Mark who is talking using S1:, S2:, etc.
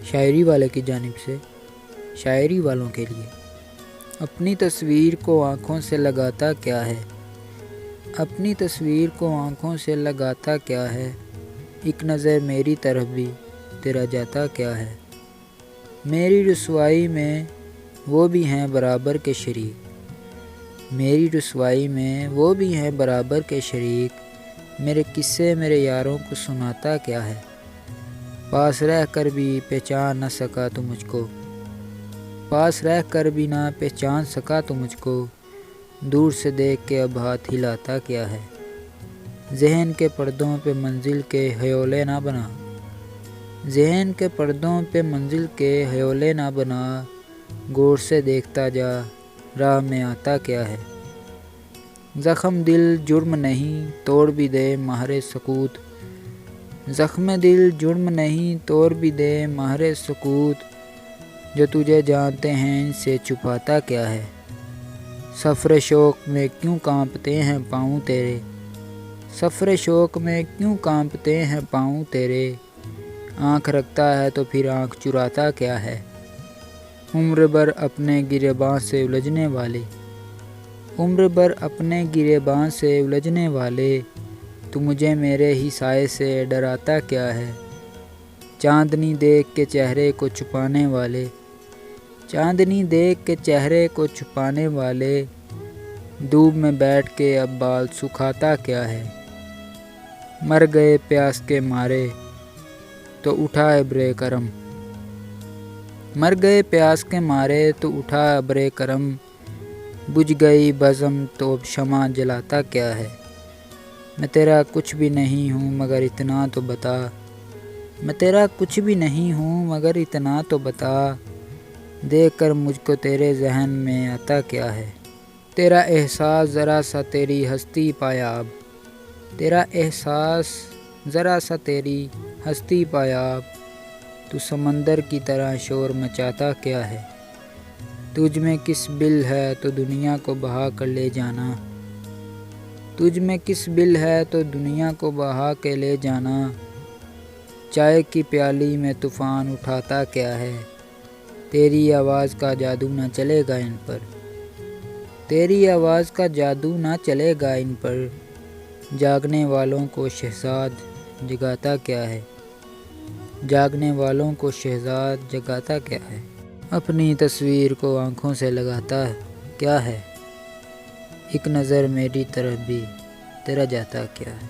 S1: شاعری والے کی جانب سے شاعری والوں کے لیے۔ اپنی تصویر کو آنکھوں سے لگاتا کیا ہے، اپنی تصویر کو آنکھوں سے لگاتا کیا ہے، ایک نظر میری طرف بھی تیرا جاتا کیا ہے۔ میری رسوائی میں وہ بھی ہیں برابر کے شریک، میری رسوائی میں وہ بھی ہیں برابر کے شریک، میرے قصے میرے یاروں کو سناتا کیا ہے۔ پاس رہ کر بھی پہچان نہ سکا تو مجھ کو، پاس رہ کر بھی نہ پہچان سکا تو مجھ کو، دور سے دیکھ کے اب ہاتھ ہلاتا کیا ہے۔ ذہن کے پردوں پہ منزل کے ہیولے نہ بنا، ذہن کے پردوں پہ منزل کے ہیولے نہ بنا، غور سے دیکھتا جا راہ میں آتا کیا ہے۔ زخم دل جرم نہیں توڑ بھی دے مہر سکوت، زخم دل جرم نہیں توڑ بھی دے مہر سکوت، جو تجھے جانتے ہیں ان سے چھپاتا کیا ہے۔ سفر شوق میں کیوں کانپتے ہیں پاؤں تیرے، سفر شوق میں کیوں کانپتے ہیں پاؤں تیرے، آنکھ رکھتا ہے تو پھر آنکھ چراتا کیا ہے۔ عمر بھر اپنے گریباں سے الجھنے والے، عمر بھر اپنے گریباں سے الجھنے والے، تو مجھے میرے ہی سائے سے ڈراتا کیا ہے۔ چاندنی دیکھ کے چہرے کو چھپانے والے، چاندنی دیکھ کے چہرے کو چھپانے والے، دھوپ میں بیٹھ کے اب بال سکھاتا کیا ہے۔ مر گئے پیاس کے مارے تو اٹھا ابر کرم، مر گئے پیاس کے مارے تو اٹھا ابر کرم، بجھ گئی بزم تو اب شمع جلاتا کیا ہے۔ میں تیرا کچھ بھی نہیں ہوں مگر اتنا تو بتا، میں تیرا کچھ بھی نہیں ہوں مگر اتنا تو بتا، دیکھ کر مجھ کو تیرے ذہن میں آتا کیا ہے۔ تیرا احساس ذرا سا تیری ہستی پایاب، تیرا احساس ذرا سا تیری ہستی پایاب، تو سمندر کی طرح شور مچاتا کیا ہے۔ تجھ میں کس بل ہے تو دنیا کو بہا کر لے جانا، تجھ میں کس بل ہے تو دنیا کو بہا کے لے جانا، چائے کی پیالی میں طوفان اٹھاتا کیا ہے۔ تیری آواز کا جادو نہ چلے گا ان پر، تیری آواز کا جادو نہ چلے گا ان پر، جاگنے والوں کو شہزاد جگاتا کیا ہے، جاگنے والوں کو شہزاد جگاتا کیا ہے۔ اپنی تصویر کو آنکھوں سے لگاتا کیا ہے، ایک نظر میری طرف بھی تیرا جاتا کیا ہے۔